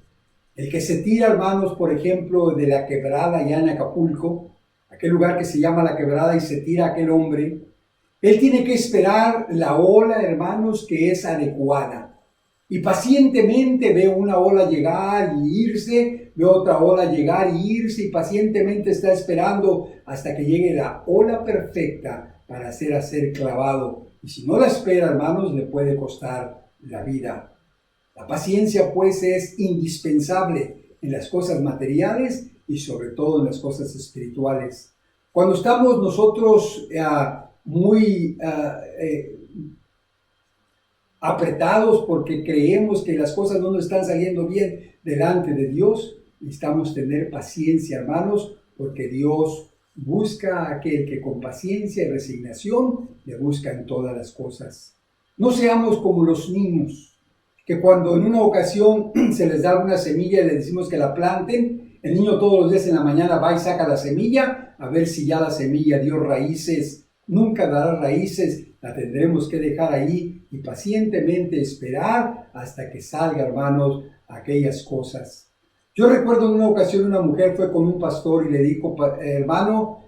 El que se tira, hermanos, por ejemplo, de la quebrada allá en Acapulco, aquel lugar que se llama la quebrada y se tira aquel hombre, él tiene que esperar la ola, hermanos, que es adecuada. Y pacientemente ve una ola llegar y irse, ve otra ola llegar y irse, y pacientemente está esperando hasta que llegue la ola perfecta para ser clavado. Y si no la espera, hermanos, le puede costar la vida. La paciencia, pues, es indispensable en las cosas materiales y sobre todo en las cosas espirituales. Cuando estamos nosotros muy apretados porque creemos que las cosas no nos están saliendo bien delante de Dios, necesitamos tener paciencia, hermanos, porque Dios busca a aquel que con paciencia y resignación le busca en todas las cosas. No seamos como los niños, que cuando en una ocasión se les da una semilla y les decimos que la planten, el niño todos los días en la mañana va y saca la semilla, a ver si ya la semilla dio raíces. Nunca dará raíces, la tendremos que dejar ahí y pacientemente esperar hasta que salga, hermanos, aquellas cosas. Yo recuerdo en una ocasión una mujer fue con un pastor y le dijo, hermano,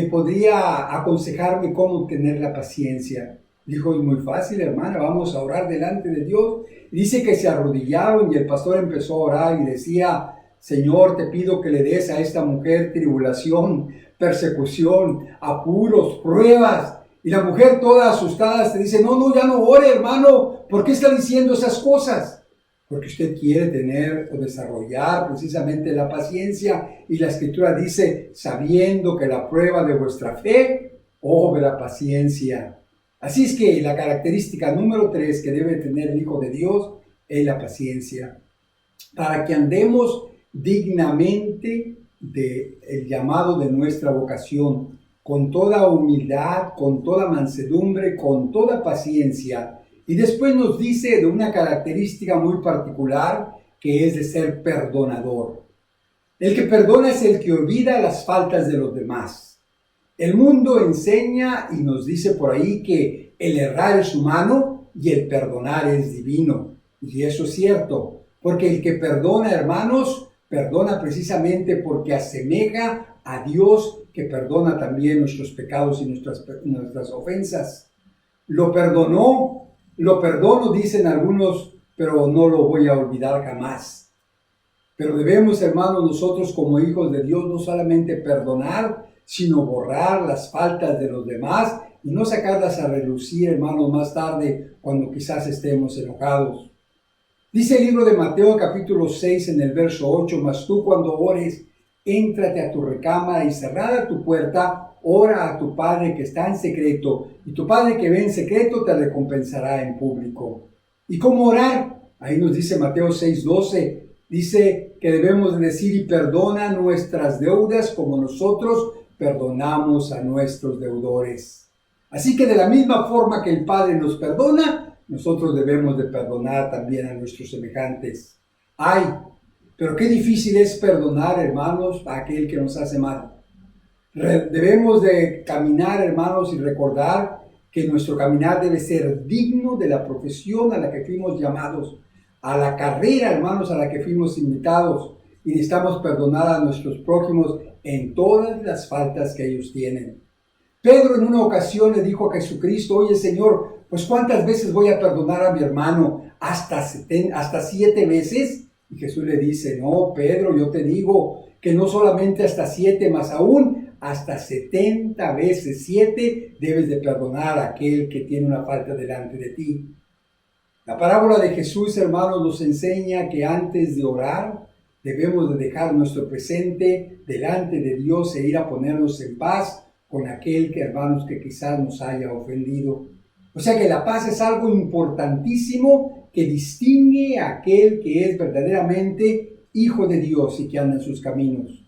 ¿podría aconsejarme cómo tener la paciencia? Dijo, es muy fácil, hermana, vamos a orar delante de Dios. Y dice que se arrodillaron y el pastor empezó a orar y decía, Señor, te pido que le des a esta mujer tribulación, persecución, apuros, pruebas. Y la mujer toda asustada te dice, no, ya no ore, hermano, ¿por qué está diciendo esas cosas? Porque usted quiere tener o desarrollar precisamente la paciencia. Y la Escritura dice, sabiendo que la prueba de vuestra fe obra paciencia. Así es que la característica número 3 que debe tener el Hijo de Dios es la paciencia. Para que andemos dignamente del llamado de nuestra vocación, con toda humildad, con toda mansedumbre, con toda paciencia. Y después nos dice de una característica muy particular, que es de ser perdonador. El que perdona es el que olvida las faltas de los demás. El mundo enseña y nos dice por ahí que el errar es humano y el perdonar es divino. Y eso es cierto, porque el que perdona, hermanos, perdona precisamente porque asemeja a Dios, que perdona también nuestros pecados y nuestras ofensas. Lo perdono, dicen algunos, pero no lo voy a olvidar jamás. Pero debemos, hermanos, nosotros como hijos de Dios, no solamente perdonar, sino borrar las faltas de los demás y no sacarlas a relucir, hermanos, más tarde, cuando quizás estemos enojados. Dice el libro de Mateo, capítulo 6, en el verso 8, mas tú cuando ores, éntrate a tu recámara y cerrada tu puerta, ora a tu Padre que está en secreto, y tu Padre que ve en secreto te recompensará en público. ¿Y cómo orar? Ahí nos dice Mateo 6:12, dice que debemos decir, y perdona nuestras deudas como nosotros perdonamos a nuestros deudores. Así que de la misma forma que el Padre nos perdona, nosotros debemos de perdonar también a nuestros semejantes. ¡Ay! Pero qué difícil es perdonar, hermanos, a aquel que nos hace mal. Debemos de caminar, hermanos, y recordar que nuestro caminar debe ser digno de la profesión a la que fuimos llamados, a la carrera, hermanos, a la que fuimos invitados. Y necesitamos perdonar a nuestros prójimos en todas las faltas que ellos tienen. Pedro en una ocasión le dijo a Jesucristo, oye Señor, pues ¿cuántas veces voy a perdonar a mi hermano? ¿Hasta 7 veces? Y Jesús le dice, no, Pedro, yo te digo que no solamente hasta 7, más aún hasta 70 veces 7 debes de perdonar a aquel que tiene una falta delante de ti. La parábola de Jesús, hermanos, nos enseña que antes de orar debemos de dejar nuestro presente delante de Dios e ir a ponernos en paz con aquel que, hermanos, que quizás nos haya ofendido. O sea que la paz es algo importantísimo que distingue a aquel que es verdaderamente hijo de Dios y que anda en sus caminos.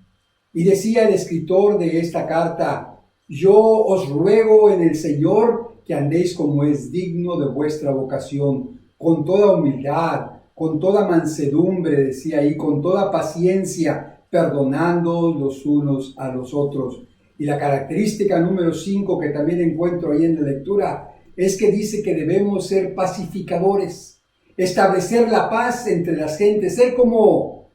Y decía el escritor de esta carta, yo os ruego en el Señor que andéis como es digno de vuestra vocación, con toda humildad, con toda mansedumbre, decía ahí, con toda paciencia, perdonando los unos a los otros. Y la característica número 5 que también encuentro ahí en la lectura es que dice que debemos ser pacificadores, establecer la paz entre las gentes, ser como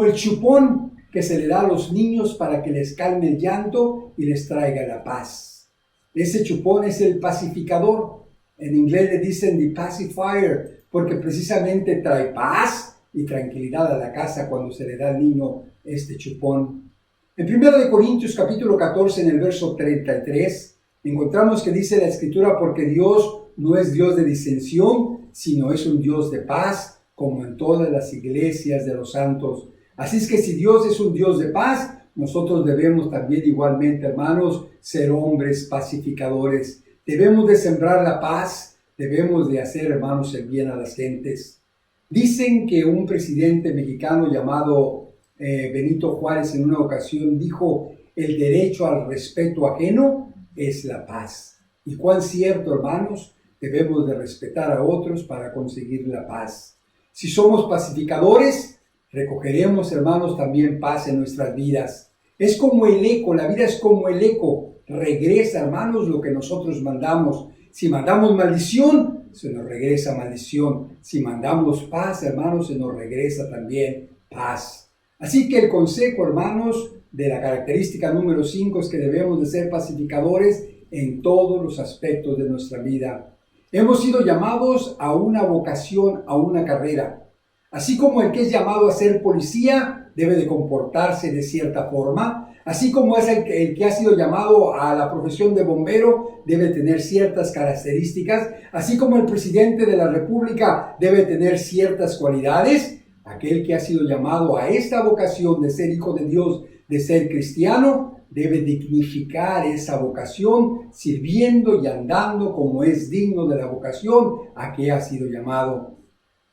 el chupón que se le da a los niños para que les calme el llanto y les traiga la paz. Ese chupón es el pacificador. En inglés le dicen the pacifier, porque precisamente trae paz y tranquilidad a la casa cuando se le da al niño este chupón. En 1 Corintios capítulo 14, en el verso 33, encontramos que dice la Escritura, porque Dios no es Dios de disensión, sino es un Dios de paz, como en todas las iglesias de los santos. Así es que si Dios es un Dios de paz, nosotros debemos también igualmente, hermanos, ser hombres pacificadores. Debemos de sembrar la paz, debemos de hacer, hermanos, el bien a las gentes. Dicen que un presidente mexicano llamado Benito Juárez en una ocasión dijo, el derecho al respeto ajeno es la paz. Y cuán cierto, hermanos, debemos de respetar a otros para conseguir la paz. Si somos pacificadores, recogeremos, hermanos, también paz en nuestras vidas. Es como el eco, la vida es como el eco. Regresa, hermanos, lo que nosotros mandamos. Si mandamos maldición, se nos regresa maldición. Si mandamos paz, hermanos, se nos regresa también paz. Así que el consejo, hermanos, de la característica número 5 es que debemos de ser pacificadores en todos los aspectos de nuestra vida. Hemos sido llamados a una vocación, a una carrera. Así como el que es llamado a ser policía debe de comportarse de cierta forma, Así como es el que ha sido llamado a la profesión de bombero, debe tener ciertas características, así como el presidente de la República debe tener ciertas cualidades. Aquel que ha sido llamado a esta vocación de ser hijo de Dios, de ser cristiano, debe dignificar esa vocación, sirviendo y andando como es digno de la vocación a que ha sido llamado.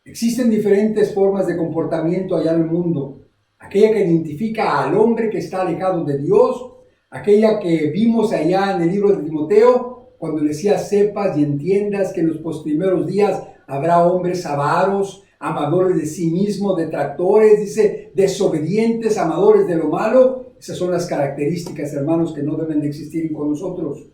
Existen diferentes formas de comportamiento allá en el mundo. Aquella que identifica al hombre que está alejado de Dios, aquella que vimos allá en el libro de Timoteo, cuando decía: sepas y entiendas que en los postprimeros días habrá hombres avaros, amadores de sí mismos, detractores, dice, desobedientes, amadores de lo malo. Esas son las características, hermanos, que no deben de existir con nosotros.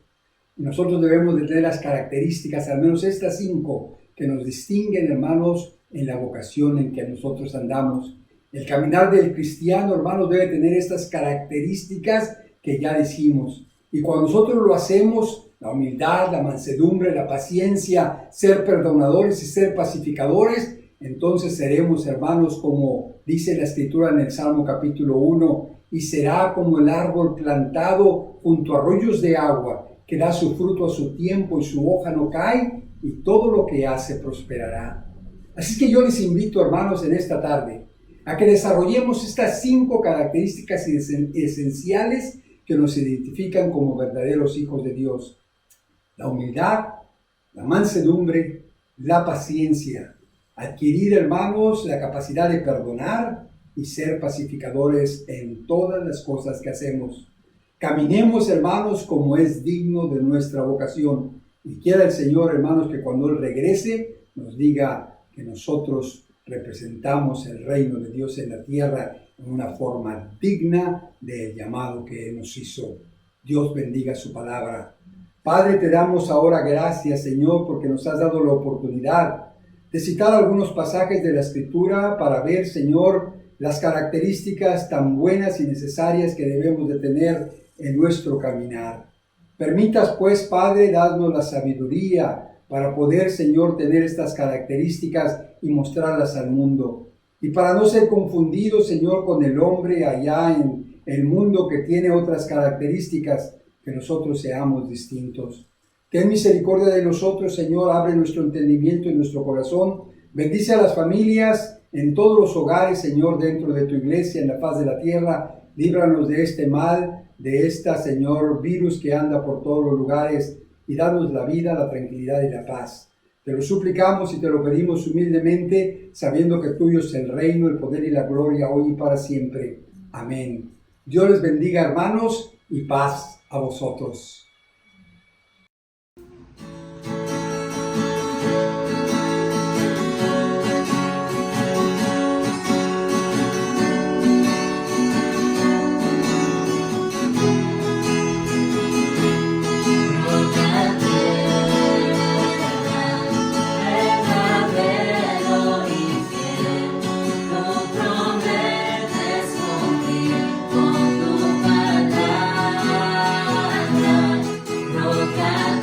Y nosotros debemos de tener las características, al menos estas 5, que nos distinguen, hermanos, en la vocación en que nosotros andamos. El caminar del cristiano, hermanos, debe tener estas características que ya dijimos. Y cuando nosotros lo hacemos, la humildad, la mansedumbre, la paciencia, ser perdonadores y ser pacificadores, entonces seremos, hermanos, como dice la Escritura en el Salmo capítulo 1, y será como el árbol plantado junto a arroyos de agua, que da su fruto a su tiempo y su hoja no cae, y todo lo que hace prosperará. Así que yo les invito, hermanos, en esta tarde, a que desarrollemos estas 5 características esenciales que nos identifican como verdaderos hijos de Dios: la humildad, la mansedumbre, la paciencia, adquirir, hermanos, la capacidad de perdonar y ser pacificadores en todas las cosas que hacemos. Caminemos, hermanos, como es digno de nuestra vocación. Y quiera el Señor, hermanos, que cuando Él regrese nos diga que nosotros representamos el reino de Dios en la tierra en una forma digna del llamado que Él nos hizo. Dios bendiga su palabra. Padre, te damos ahora gracias, Señor, porque nos has dado la oportunidad de citar algunos pasajes de la Escritura para ver, Señor, las características tan buenas y necesarias que debemos de tener en nuestro caminar. Permitas, pues, Padre, darnos la sabiduría para poder, Señor, tener estas características y mostrarlas al mundo. Y para no ser confundidos, Señor, con el hombre allá en el mundo que tiene otras características, que nosotros seamos distintos. Ten misericordia de nosotros, Señor, abre nuestro entendimiento y nuestro corazón. Bendice a las familias en todos los hogares, Señor, dentro de tu iglesia, en la faz de la tierra. Líbranos de este mal, de esta, Señor, virus que anda por todos los lugares, y danos la vida, la tranquilidad y la paz. Te lo suplicamos y te lo pedimos humildemente, sabiendo que tuyo es el reino, el poder y la gloria, hoy y para siempre. Amén. Dios les bendiga, hermanos, y paz a vosotros. Roca